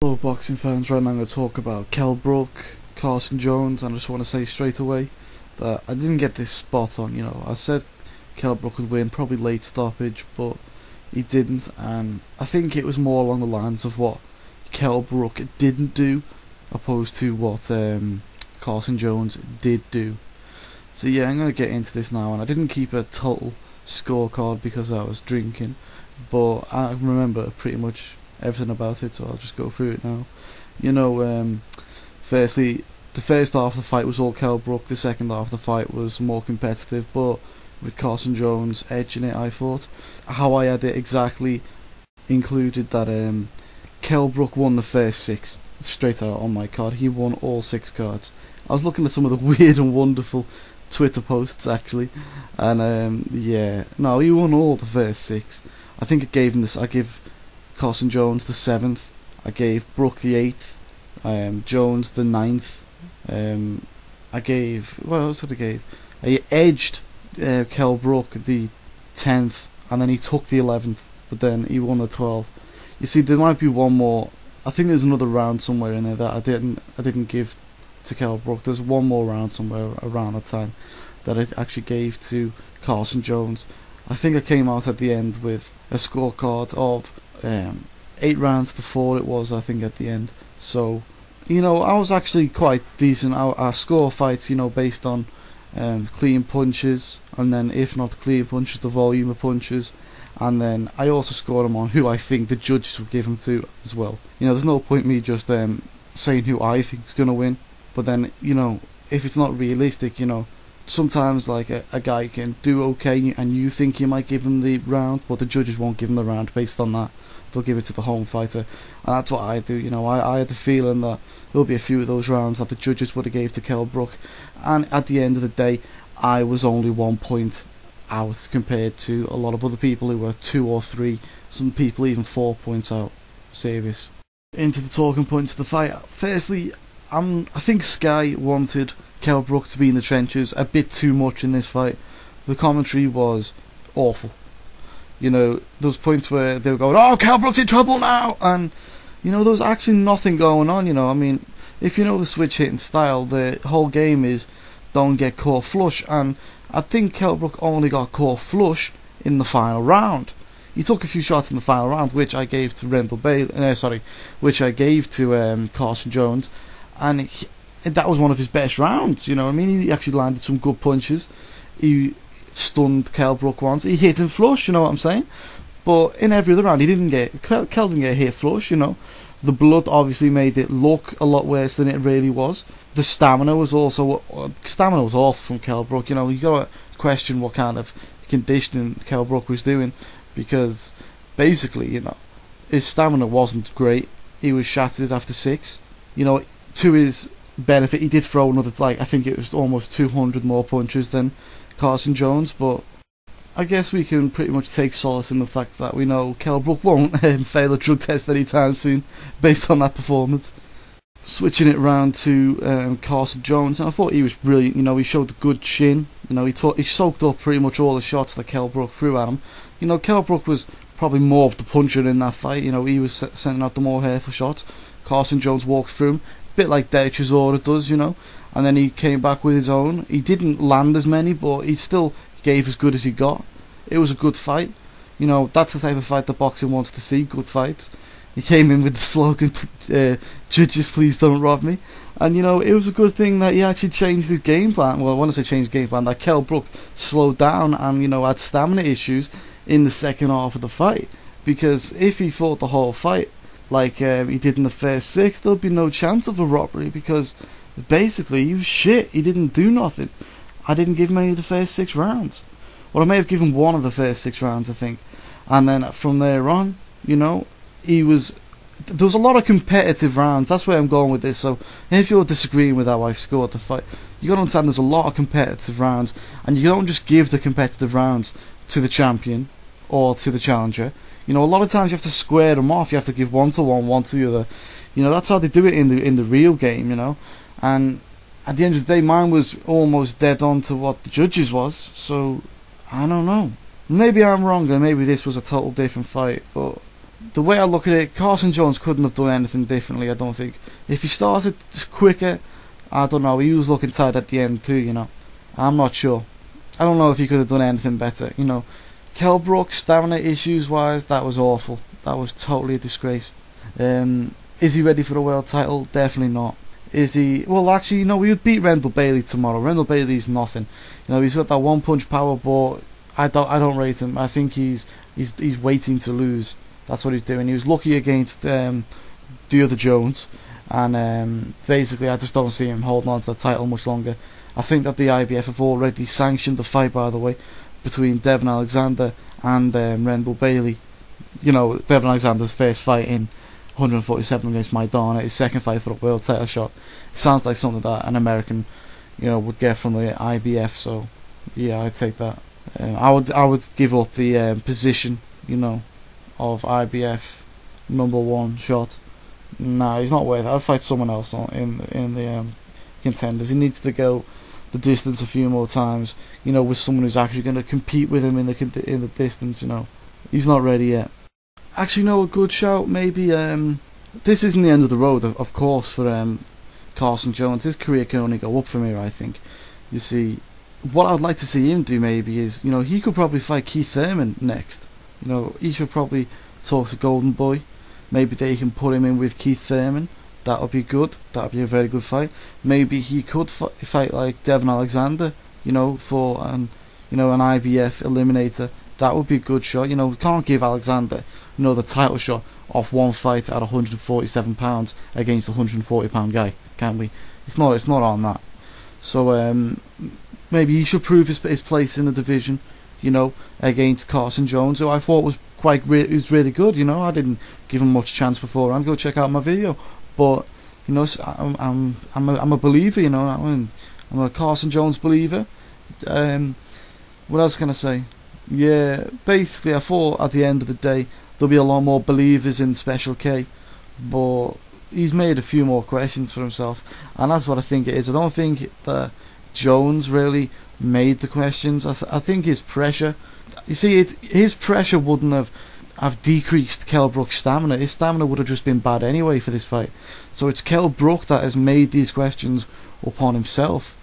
Hello boxing fans, right now I'm going to talk about Kell Brook, Carson Jones, and I just want to say straight away that I didn't get this spot on. I said Kell Brook would win, probably late stoppage, but he didn't, and I think it was more along the lines of what Kell Brook didn't do, opposed to what Carson Jones did do. So yeah, I'm going to get into this now, and I didn't keep a total scorecard because I was drinking, but I remember pretty much everything about it, so I'll just go through it now. Firstly, the first half of the fight was all Kell Brook, the second half of the fight was more competitive, but with Carson Jones edging it, I thought. How I had it exactly included that Kell Brook won the first 6, straight out on my card. He won all 6 cards. I was looking at some of the weird and wonderful Twitter posts actually, and he won all the first 6. I think I gave him this. I give Carson Jones the 7th. I gave Brook the 8th. Jones the 9th. I gave, what else did I give? I edged Kell Brook the 10th, and then he took the 11th, but then he won the 12th. You see, there might be one more. I think there's another round somewhere in there that I didn't give to Kell Brook. There's one more round somewhere around that time that I actually gave to Carson Jones. I think I came out at the end with a scorecard of 8 rounds to 4 it was, I think, at the end. So, I was actually quite decent. I score fights, based on clean punches, and then if not clean punches, the volume of punches, and then I also scored them on who I think the judges would give them to as well. There's no point me just saying who I think is going to win, but then, if it's not realistic, sometimes like a guy can do okay and you think you might give him the round, but the judges won't give him the round based on that. They'll give it to the home fighter, and that's what I do. I had the feeling that there'll be a few of those rounds that the judges would have gave to Kell Brook, and at the end of the day I was only 1 point out compared to a lot of other people who were 2 or 3, some people even 4 points out. Serious. Into the talking points of the fight. Firstly, I think Sky wanted Kell Brook to be in the trenches a bit too much in this fight. The commentary was awful. Those points where they were going, "Oh, Kell Brook's in trouble now," and there was actually nothing going on. I mean, if you know the switch hitting style, the whole game is don't get caught flush, and I think Kell Brook only got caught flush in the final round. He took a few shots in the final round, which I gave to which I gave to Carson Jones, and that was one of his best rounds. I mean, he actually landed some good punches. He stunned Kell Brook once. He hit him flush, you know what I'm saying? But in every other round, Kell didn't get hit flush. The blood obviously made it look a lot worse than it really was. The stamina was awful from Kell Brook. You got to question what kind of conditioning Kell Brook was doing, because basically, his stamina wasn't great. He was shattered after 6. To his benefit, he did throw another, I think it was almost 200 more punches than Carson Jones, but I guess we can pretty much take solace in the fact that we know Kell Brook won't fail a drug test anytime soon based on that performance. Switching it round to Carson Jones, and I thought he was brilliant. He showed a good chin. He soaked up pretty much all the shots that Kell Brook threw at him. Kell Brook was probably more of the puncher in that fight. He was sending out the more careful shots. Carson Jones walked through him, a bit like Derek Chisora does, and then he came back with his own. He didn't land as many, but he still gave as good as he got. It was a good fight. That's the type of fight that boxing wants to see, good fights. He came in with the slogan, "Judges, please don't rob me." And, it was a good thing that he actually changed his game plan. Well, I want to say changed game plan, that Kell Brook slowed down and, had stamina issues in the second half of the fight. Because if he fought the whole fight like he did in the first 6, there'll be no chance of a robbery, because basically he was shit. He didn't do nothing. I didn't give him any of the first 6 rounds. Well, I may have given one of the first 6 rounds, I think. And then from there on, there was a lot of competitive rounds. That's where I'm going with this. So if you're disagreeing with how I scored the fight, you got to understand there's a lot of competitive rounds, and you don't just give the competitive rounds to the champion or to the challenger. A lot of times you have to square them off. You have to give one to one, one to the other. That's how they do it in the real game. And at the end of the day, mine was almost dead on to what the judges was. So I don't know. Maybe I'm wrong, and maybe this was a total different fight. But the way I look at it, Carson Jones couldn't have done anything differently, I don't think. If he started quicker, I don't know, he was looking tired at the end too, you know. I'm not sure. I don't know if he could have done anything better, you know. Kell Brook, stamina issues wise, that was awful. That was totally a disgrace. Is he ready for the world title? Definitely not. Is he? Well, actually, you know, we would beat Rendell Bailey tomorrow. Rendell Bailey's nothing. You know, he's got that one punch power, but I don't rate him. I think he's waiting to lose. That's what he's doing. He was lucky against the other Jones, and basically, I just don't see him holding on to the title much longer. I think that the IBF have already sanctioned the fight, by the way, between Devon Alexander and Rendell Bailey. You know, Devon Alexander's first fight in 147 against Maidana, his second fight for the world title shot. It sounds like something that an American, you know, would get from the IBF. So, yeah, I'd take that. I would give up the position, you know, of IBF #1 shot. Nah, he's not worth it. I'd fight someone else in the contenders. He needs to go the distance a few more times, you know, with someone who's actually going to compete with him in the distance. You know, he's not ready yet. Actually, no, a good shout maybe. This isn't the end of the road, of course, for Carson Jones. His career can only go up from here, I think. You see, what I'd like to see him do maybe is, you know, he could probably fight Keith Thurman next. You know, he should probably talk to Golden Boy. Maybe they can put him in with Keith Thurman. That would be good. That would be a very good fight. Maybe he could fight like Devon Alexander, you know, for an IBF eliminator. That would be a good shot. You know, we can't give Alexander, you know, the title shot off one fight at 147 pounds against a 140 pound guy, can we? It's not on that. So maybe he should prove his place in the division, you know, against Carson Jones, who I thought was was really good. You know, I didn't give him much chance beforehand. Go check out my video. But you know, I'm a believer. You know, I'm a Carson Jones believer. What else can I say? Yeah, basically, I thought at the end of the day there'll be a lot more believers in Special K, but he's made a few more questions for himself, and that's what I think it is. I don't think that Jones really made the questions. I think his pressure. You see, his pressure wouldn't have decreased Kell Brook's stamina. His stamina would have just been bad anyway for this fight. So it's Kell Brook that has made these questions upon himself.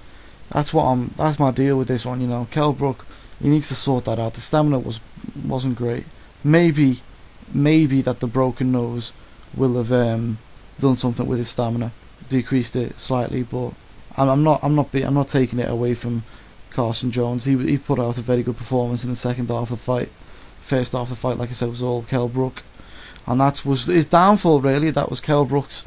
That's my deal with this one. You know, Kell Brook, he needs to sort that out. The stamina wasn't great. Maybe that the broken nose will have done something with his stamina, decreased it slightly. But I'm not taking it away from Carson Jones. He put out a very good performance in the second half of the fight. First half of the fight, like I said, was all Kell Brook, and that was his downfall. Really, that was Kell Brook's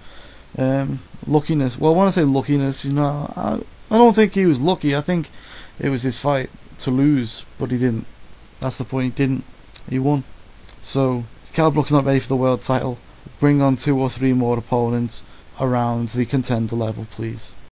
luckiness. Well, when I say luckiness, you know, I don't think he was lucky. I think it was his fight to lose, but he didn't. That's the point. He didn't. He won. So Kell Brook's not ready for the world title. Bring on 2 or 3 more opponents around the contender level, please.